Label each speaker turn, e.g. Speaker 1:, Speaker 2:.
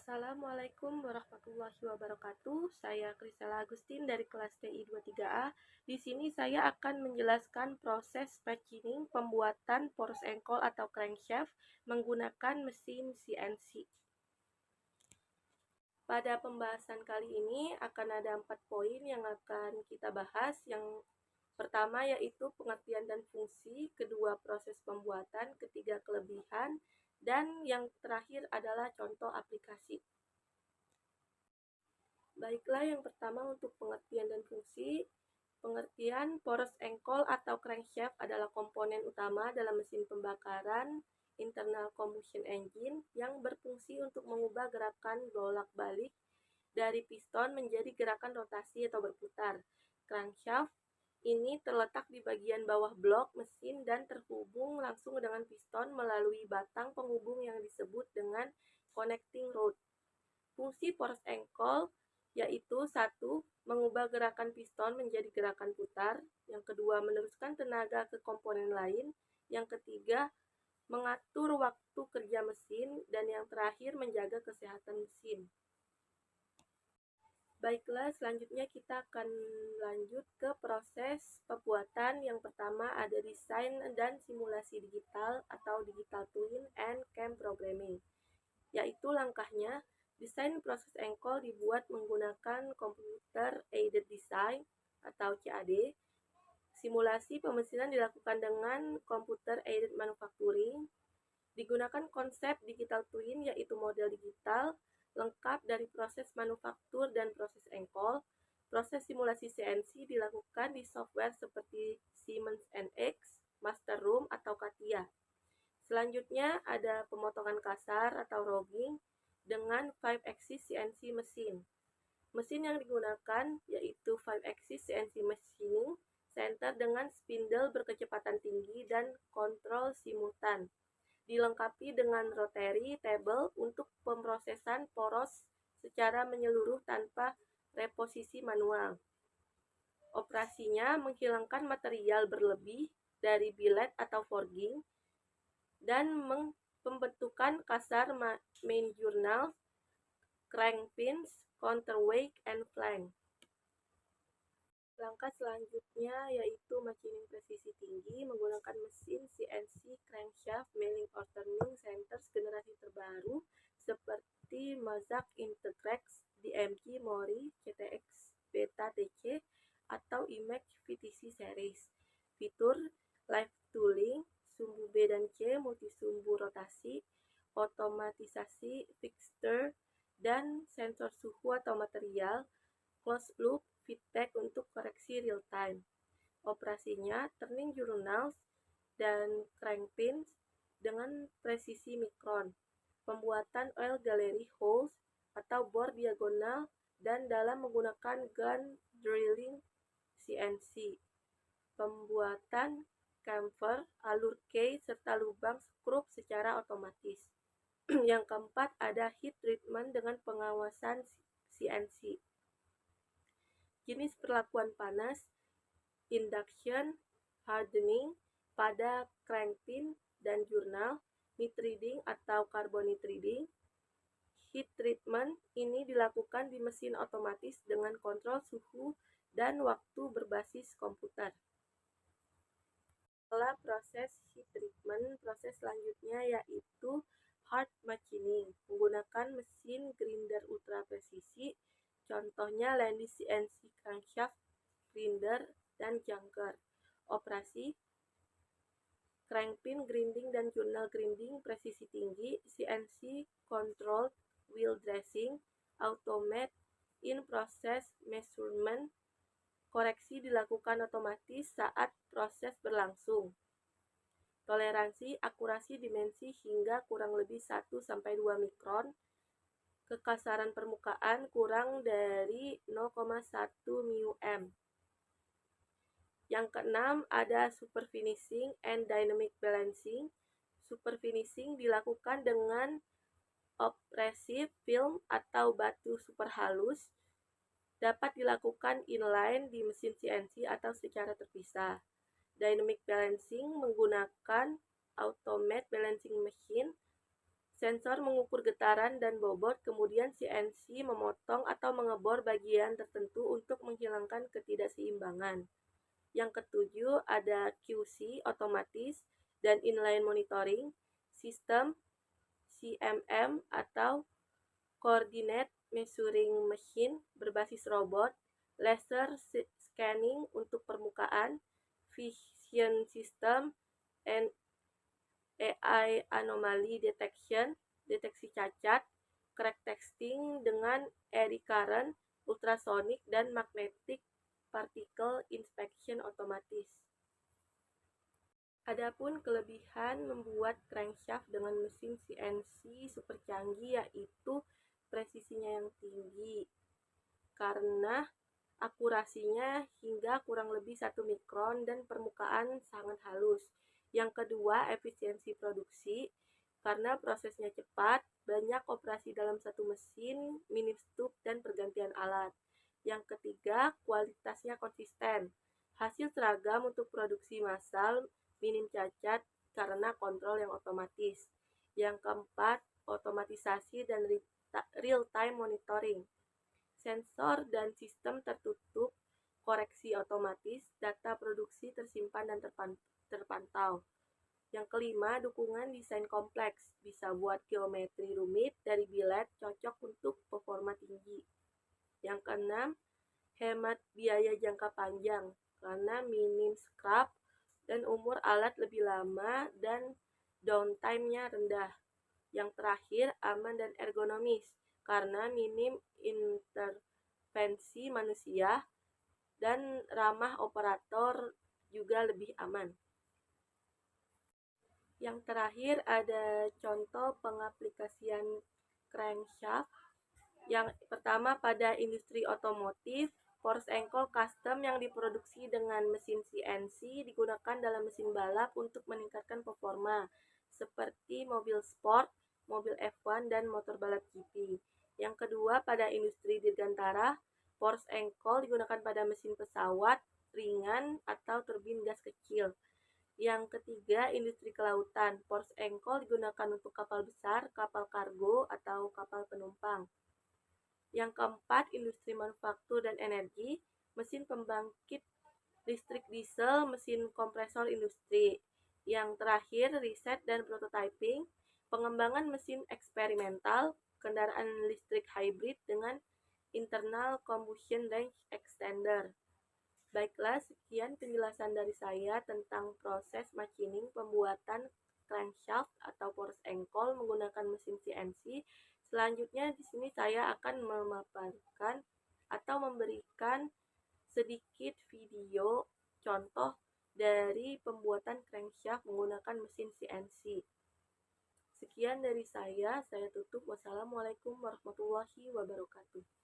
Speaker 1: Assalamualaikum warahmatullahi wabarakatuh. Saya Krisela Agustin dari kelas TI 23A. Di sini saya akan menjelaskan proses machining pembuatan poros engkol atau crankshaft menggunakan mesin CNC. Pada pembahasan kali ini akan ada 4 poin yang akan kita bahas. Yang pertama yaitu pengertian dan fungsi, kedua proses pembuatan, ketiga kelebihan, dan yang terakhir adalah contoh aplikasi. Baiklah, yang pertama untuk pengertian dan fungsi. Pengertian poros engkol atau crankshaft adalah komponen utama dalam mesin pembakaran internal combustion engine yang berfungsi untuk mengubah gerakan bolak-balik dari piston menjadi gerakan rotasi atau berputar. Crankshaft ini terletak di bagian bawah blok mesin dan terhubung langsung dengan piston melalui batang penghubung yang disebut dengan connecting rod. Fungsi poros engkol yaitu 1. Mengubah gerakan piston menjadi gerakan putar. Yang kedua, meneruskan tenaga ke komponen lain. Yang ketiga, mengatur waktu kerja mesin. Dan yang terakhir, menjaga kesehatan mesin. Baiklah, selanjutnya kita akan lanjut ke proses pembuatan. Yang pertama ada desain dan simulasi digital atau digital twin and CAM programming. Yaitu langkahnya, desain proses engkol dibuat menggunakan Computer Aided Design atau CAD. Simulasi pemesinan dilakukan dengan Computer Aided Manufacturing. Digunakan konsep digital twin yaitu model digital lengkap dari proses manufaktur dan proses engkol. Proses simulasi CNC dilakukan di software seperti Siemens NX, Masterroom, atau CATIA. Selanjutnya ada pemotongan kasar atau roughing dengan 5-axis CNC mesin. Mesin yang digunakan yaitu 5-axis CNC machining center dengan spindle berkecepatan tinggi dan kontrol simultan. Dilengkapi dengan rotary table untuk pemrosesan poros secara menyeluruh tanpa reposisi manual. Operasinya menghilangkan material berlebih dari billet atau forging dan pembentukan kasar main journal, crank pins, counterweight, and flank. Langkah selanjutnya yaitu machining presisi tinggi menggunakan mesin CNC crankshaft milling or turning centers generasi terbaru seperti Mazak Integrax, DMG Mori, CTX Beta TC, atau Image VTC series. Fitur live tooling, sumbu B dan C, multisumbu rotasi, otomatisasi fixture, dan sensor suhu atau material, closed loop feedback untuk koreksi real time. Operasinya turning journals dan crank pins dengan presisi mikron. Pembuatan oil gallery holes atau bor diagonal dan dalam menggunakan gun drilling CNC. Pembuatan chamfer, alur K, serta lubang skrup secara otomatis. Yang keempat ada heat treatment dengan pengawasan CNC. Jenis perlakuan panas, induction, hardening pada crank pin dan journal, nitriding atau carbonitriding. Heat treatment ini dilakukan di mesin otomatis dengan kontrol suhu dan waktu berbasis komputer. Setelah proses heat treatment, proses selanjutnya yaitu hard machining menggunakan mesin grinder ultra presisi, contohnya Landis CNC crankshaft grinder dan junker. Operasi crankpin grinding dan journal grinding presisi tinggi, CNC controlled wheel dressing, automate in process measurement. Koreksi dilakukan otomatis saat proses berlangsung. Toleransi akurasi dimensi hingga kurang lebih 1-2 mikron. Kekasaran permukaan kurang dari 0,1 μm. Yang keenam ada super finishing and dynamic balancing. Super finishing dilakukan dengan abrasive film atau batu super halus. Dapat dilakukan inline di mesin CNC atau secara terpisah. Dynamic balancing menggunakan automated balancing machine Sensor mengukur getaran dan bobot, kemudian CNC memotong atau mengebor bagian tertentu untuk menghilangkan ketidakseimbangan. Yang ketujuh ada QC, otomatis, dan inline monitoring, sistem CMM atau Coordinate Measuring Machine berbasis robot, laser scanning untuk permukaan, vision system, and AI anomaly detection, deteksi cacat, crack testing dengan eddy current, ultrasonic, dan magnetic particle inspection otomatis. Adapun kelebihan membuat crankshaft dengan mesin CNC super canggih yaitu presisinya yang tinggi karena akurasinya hingga kurang lebih 1 mikron dan permukaan sangat halus. Yang kedua, efisiensi produksi karena prosesnya cepat, banyak operasi dalam satu mesin, minim stuk dan pergantian alat. Yang ketiga, kualitasnya konsisten. Hasil seragam untuk produksi massal, minim cacat karena kontrol yang otomatis. Yang keempat, otomatisasi dan real-time monitoring. Sensor dan sistem tertutup, koreksi otomatis, data produksi tersimpan dan terpantau. Yang kelima, dukungan desain kompleks, bisa buat geometri rumit dari billet, cocok untuk performa tinggi. Yang keenam, hemat biaya jangka panjang, karena minim scrap dan umur alat lebih lama dan downtime-nya rendah. Yang terakhir, aman dan ergonomis, karena minim intervensi manusia dan ramah operator juga lebih aman. Yang terakhir ada contoh pengaplikasian crankshaft. Yang pertama pada industri otomotif, force ankle custom yang diproduksi dengan mesin CNC digunakan dalam mesin balap untuk meningkatkan performa, seperti mobil sport, mobil F1, dan motor balap GP. Yang kedua pada industri dirgantara, force ankle digunakan pada mesin pesawat ringan atau turbin gas kecil. Yang ketiga, industri kelautan. Force ankle digunakan untuk kapal besar, kapal kargo, atau kapal penumpang. Yang keempat, industri manufaktur dan energi. Mesin pembangkit listrik diesel, mesin kompresor industri. Yang terakhir, riset dan prototyping. Pengembangan mesin eksperimental, kendaraan listrik hybrid dengan internal combustion range extender. Baiklah, sekian penjelasan dari saya tentang proses machining pembuatan crankshaft atau force ankle menggunakan mesin CNC. Selanjutnya di sini saya akan memaparkan atau memberikan sedikit video contoh dari pembuatan crankshaft menggunakan mesin CNC. Sekian dari saya tutup. Wassalamualaikum warahmatullahi wabarakatuh.